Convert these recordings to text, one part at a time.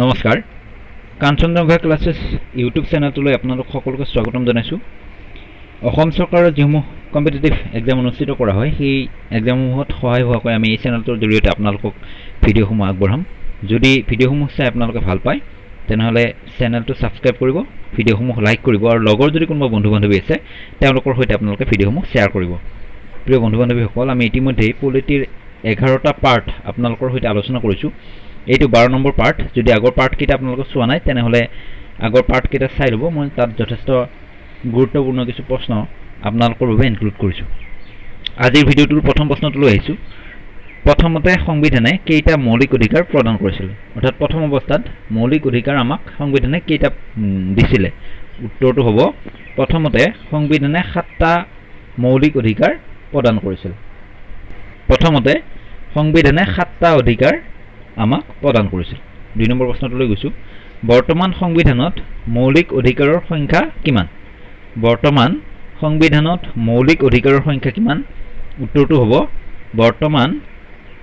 নমস্কাৰ কাঞ্চনজংঘা ক্লাसेस ইউটিউব চেনেলটোলৈ আপোনালোক সকলোকে স্বাগতম জনাইছো অসম চৰকাৰৰ যিসমূহ কম্পিটিটিভ এক্সাম অনুষ্ঠিত কৰা হয় সেই এক্সামসমূহত সহায় হোৱাকৈ আমি এই চেনেলটোৰ জৰিয়তে আপোনালোকক ভিডিঅ'সমূহ আগবঢ়াম যদি ভিডিঅ'সমূহ চাই আপোনালোকে ভাল পায় তেনেহলে চেনেলটো সাবস্ক্ৰাইব কৰিব ভিডিঅ'সমূহ লাইক কৰিব আৰু লগৰ যদি কোনোবা বন্ধু বান্ধৱী আছে তেওঁলোকৰ সৈতে আপোনালোকে ভিডিঅ'সমূহ শ্বেয়াৰ কৰিব প্ৰিয় বন্ধু বান্ধৱীসকল আমি ইতিমধ্যে পলিটিৰ 11টা পাৰ্ট আপোনালোকৰ সৈতে আলোচনা কৰিছো এইটো 12 নম্বৰ পাৰ্ট যদি আগৰ পাৰ্ট কিটা আপোনালোকে চোৱা নাই তেনেহলে আগৰ পাৰ্ট কিটা চাই লব মই তাত যথেষ্ট গুৰুত্বপূৰ্ণ কিছু প্ৰশ্ন আপোনালোকৰ বাবে ইনক্লুড কৰিছো আজিৰ ভিডিঅ'টোৰ প্ৰথম প্ৰশ্নটো লৈ আহিছো প্ৰথমতে সংবিধানে কেইটা মৌলিক অধিকাৰ প্ৰদান কৰিছিল অৰ্থাৎ প্ৰথম অৱস্থাত মৌলিক অধিকাৰ আমাক সংবিধানে কেইটা দিছিলে উত্তৰটো হ'ব প্ৰথমতে সংবিধানে 7টা মৌলিক অধিকাৰ প্ৰদান কৰিছিল প্ৰথমতে সংবিধানে 7টা অধিকাৰ আমাক প্ৰদান কৰিছিল দুই নম্বৰ প্ৰশ্নটোলৈ গৈছো বৰ্তমান সংবিধানত মৌলিক অধিকাৰৰ সংখ্যা কিমান বৰ্তমান সংবিধানত মৌলিক অধিকাৰৰ সংখ্যা কিমান উত্তৰটো হ'ব বৰ্তমান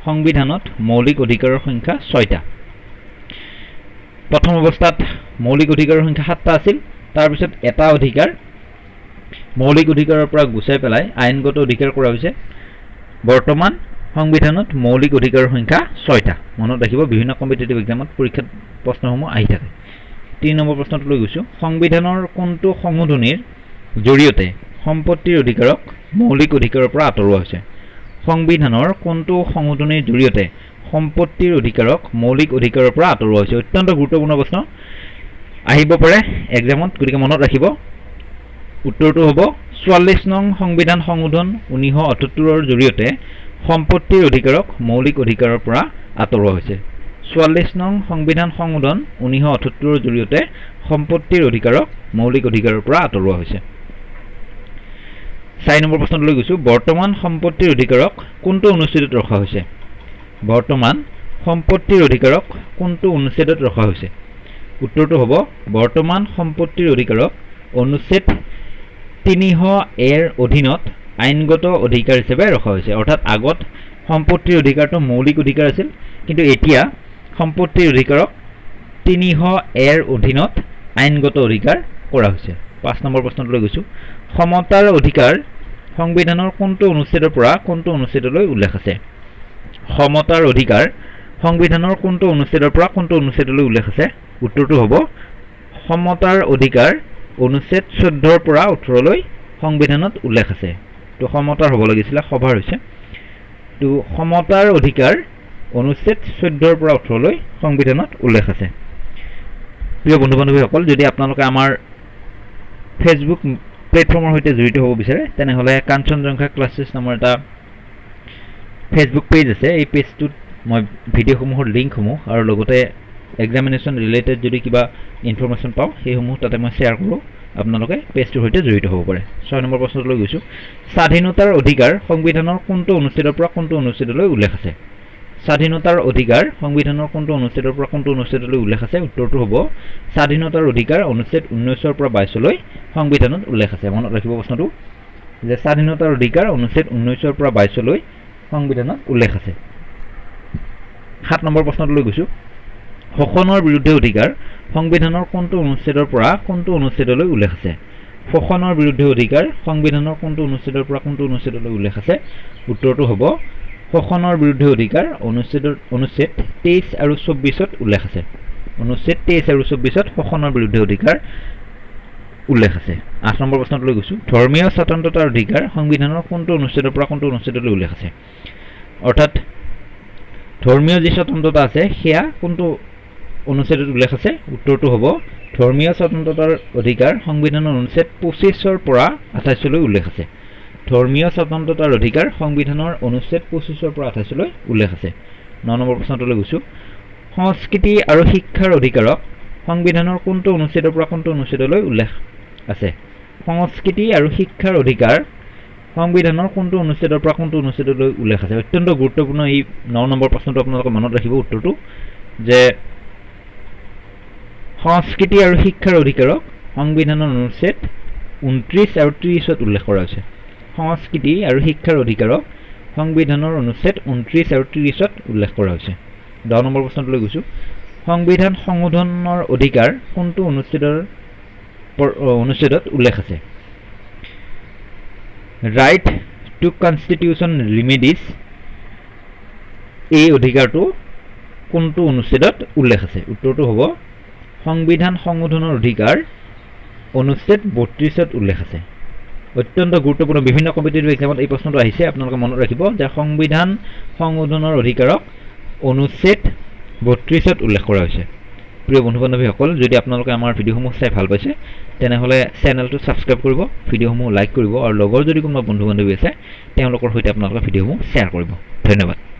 সংবিধানত মৌলিক অধিকাৰৰ সংখ্যা 6টা প্ৰথম অৱস্থাত মৌলিক অধিকাৰৰ সংখ্যা 7টা আছিল তাৰ পিছত এটা অধিকাৰ মৌলিক অধিকাৰৰ পৰা গুচাই পেলাই আইনগত অধিকাৰ কৰা হৈছে বৰ্তমান সংবিধানত মৌলিক অধিকাৰৰ সংখ্যা 6টা মনত ৰাখিব বিভিন্ন কম্পিটিটিভ এক্সামত পৰীক্ষাত প্ৰশ্নসমূহ আহি থাকে 3 নম্বৰ প্ৰশ্নটো লৈ গৈছো সংবিধানৰ কোনটো সংশোধনীৰ জৰিয়তে সম্পত্তিৰ অধিকাৰক মৌলিক অধিকাৰৰ পৰা আঁতৰোৱা হৈছে সংবিধানৰ কোনটো সংশোধনীৰ জৰিয়তে সম্পত্তিৰ অধিকাৰক মৌলিক অধিকাৰৰ পৰা আঁতৰোৱা হৈছে অত্যন্ত গুৰুত্বপূৰ্ণ প্ৰশ্ন আহিব পাৰে এক্সামত গতিকে মনত ৰাখিব উত্তৰটো হ'ব 44 নং সংবিধান সংশোধন 1978 ৰ জৰিয়তে সম্পত্তিৰ অধিকাৰক মৌলিক অধিকাৰৰ পৰা আঁতৰোৱা হৈছে 44 নং সংবিধান সংশোধন 1978 ৰ জৰিয়তে সম্পত্তিৰ অধিকাৰক মৌলিক অধিকাৰৰ পৰা আঁতৰোৱা হৈছে 4 নম্বৰ প্ৰশ্নলৈ গৈছো বৰ্তমান সম্পত্তিৰ অধিকাৰক কোনটো অনুচ্ছেদত ৰখা হৈছে বৰ্তমান সম্পত্তিৰ অধিকাৰক কোনটো অনুচ্ছেদত ৰখা হৈছে উত্তৰটো হ'ব বৰ্তমান সম্পত্তিৰ অধিকাৰক অনুচ্ছেদ 300 এৰ অধীনত আইনগত অধিকাৰ হিচাপে ৰখা হৈছে অৰ্থাৎ আগত সম্পত্তিৰ অধিকাৰটো মৌলিক অধিকাৰ আছিল কিন্তু এতিয়া সম্পত্তিৰ অধিকাৰক 300 এৰ অধীনত আইনগত অধিকাৰ কৰা হৈছে 5 নম্বৰ প্ৰশ্নলৈ গৈছো সমতাৰ অধিকাৰ সংবিধানৰ কোনটো অনুচ্ছেদৰ পৰা কোনটো অনুচ্ছেদলৈ উল্লেখ আছে সমতাৰ অধিকাৰ সংবিধানৰ কোনটো অনুচ্ছেদৰ পৰা কোনটো অনুচ্ছেদলৈ উল্লেখ আছে উত্তৰটো হ'ব সমতাৰ অধিকাৰ অনুচ্ছেদ 14 ৰ পৰা 18 লৈ সংবিধানত উল্লেখ আছে তো সমতাৰ হ'ব লাগিছিল সভাৰ হৈছে তো সমতাৰ অধিকাৰ অনুচ্ছেদ 14 ৰ পৰা 18 লৈ সংবিধানত উল্লেখ আছে প্ৰিয় বন্ধু বান্ধৱীসকল যদি আপোনালোকে আমাৰ ফেসবুক প্লেটফৰ্মৰ সৈতে জড়িত হ'ব বিচাৰে তেনেহলে কাঞ্চনজংঘা ক্লাसेस নামৰ এটা ফেসবুক পেজ আছে এই পেজটোত মই ভিডিঅ'সমূহৰ লিংকসমূহ আৰু লগতে এক্সামিনেশ্যন ৰিলেটেড যদি কিবা ইনফৰমেশ্যন পাওঁ সেইসমূহ তাতে মই শ্বেয়াৰ কৰোঁ আপোনালোকে পেজটোৰ সৈতে জড়িত হ'ব পাৰে 6 নম্বৰ প্ৰশ্নলৈ গৈছো স্বাধীনতাৰ অধিকাৰ সংবিধানৰ কোনটো অনুচ্ছেদৰ পৰা কোনটো অনুচ্ছেদলৈ উল্লেখ আছে স্বাধীনতাৰ অধিকাৰ সংবিধানৰ কোনটো অনুচ্ছেদৰ পৰা কোনটো অনুচ্ছেদলৈ উল্লেখ আছে উত্তৰটো হ'ব স্বাধীনতাৰ অধিকাৰ অনুচ্ছেদ 19 ৰ পৰা 22 লৈ সংবিধানত উল্লেখ আছে মনত ৰাখিব প্ৰশ্নটো যে স্বাধীনতাৰ অধিকাৰ অনুচ্ছেদ 19 ৰ পৰা 22 লৈ সংবিধানত উল্লেখ আছে 7 নম্বৰ প্ৰশ্নলৈ গৈছো শোষণৰ বিৰুদ্ধে অধিকাৰ সংবিধানৰ কোনটো অনুচ্ছেদৰ পৰা কোনটো অনুচ্ছেদলৈ উল্লেখ আছে শোষণৰ বিৰুদ্ধে অধিকাৰ সংবিধানৰ কোনটো অনুচ্ছেদৰ পৰা কোনটো অনুচ্ছেদলৈ উল্লেখ আছে উত্তৰটো হ'ব শোষণৰ বিৰুদ্ধে অধিকাৰ অনুচ্ছেদ 23 আৰু 24ত উল্লেখ আছে অনুচ্ছেদ 23 আৰু 24ত শোষণৰ বিৰুদ্ধে অধিকাৰ উল্লেখ আছে 8 নম্বৰ প্ৰশ্নলৈ গৈছো ধৰ্মীয় স্বতন্ত্ৰতাৰ অধিকাৰ সংবিধানৰ কোনটো অনুচ্ছেদৰ পৰা কোনটো অনুচ্ছেদলৈ উল্লেখ আছে অৰ্থাৎ ধৰ্মীয় যি স্বতন্ত্ৰতা আছে সেয়া কোনটো অনুচ্ছেদত উল্লেখ আছে উত্তৰটো হ'ব ধৰ্মীয় স্বতন্ত্ৰতাৰ অধিকাৰ সংবিধানৰ অনুচ্ছেদ 25 ৰ পৰা 28 লৈ উল্লেখ আছে ধৰ্মীয় স্বতন্ত্ৰতাৰ অধিকাৰ সংবিধানৰ অনুচ্ছেদ 25 ৰ পৰা 28 লৈ উল্লেখ আছে 9 নম্বৰ প্ৰশ্নলৈ গৈছো সংস্কৃতি আৰু শিক্ষাৰ অধিকাৰক সংবিধানৰ কোনটো অনুচ্ছেদৰ পৰা কোনটো অনুচ্ছেদলৈ উল্লেখ আছে সংস্কৃতি আৰু শিক্ষাৰ অধিকাৰ সংবিধানৰ কোনটো অনুচ্ছেদৰ পৰা কোনটো অনুচ্ছেদলৈ উল্লেখ আছে অত্যন্ত গুৰুত্বপূৰ্ণ এই 9 নম্বৰ প্ৰশ্নটো আপোনালোকে মনত ৰাখিব উত্তৰটো যে সংস্কৃতি আৰু শিক্ষাৰ অধিকাৰক সংবিধানৰ অনুচ্ছেদ 29 আৰু 30ত উল্লেখ কৰা হৈছে সংস্কৃতি আৰু শিক্ষাৰ অধিকাৰক সংবিধানৰ অনুচ্ছেদ 29 আৰু 30ত উল্লেখ কৰা হৈছে 10 নম্বৰ প্ৰশ্নলৈ গৈছো সংবিধান সংশোধনৰ অধিকাৰ কোনটো অনুচ্ছেদত উল্লেখ আছে ৰাইট টু কনষ্টিটিউচন ৰিমেডিজ এই অধিকাৰটো কোনটো অনুচ্ছেদত উল্লেখ আছে উত্তৰটো হ'ব সংবিধান সংশোধনৰ অধিকাৰ অনুচ্ছেদ 32ত উল্লেখ আছে অত্যন্ত গুৰুত্বপূৰ্ণ বিভিন্ন কম্পিটিটিভ এক্সামত এই প্ৰশ্নটো আহিছে আপোনালোকে মনত ৰাখিব যে সংবিধান সংশোধনৰ অধিকাৰক অনুচ্ছেদ 32ত উল্লেখ কৰা হৈছে প্ৰিয় বন্ধু বান্ধৱীসকল যদি আপোনালোকে আমাৰ ভিডিঅ'সমূহ চাই ভাল পাইছে তেনেহ'লে চেনেলটো ছাবস্ক্ৰাইব কৰিব ভিডিঅ'সমূহ লাইক কৰিব আৰু লগৰ যদি কোনোবা বন্ধু বান্ধৱী আছে তেওঁলোকৰ সৈতে আপোনালোকে ভিডিঅ'সমূহ শ্বেয়াৰ কৰিব ধন্যবাদ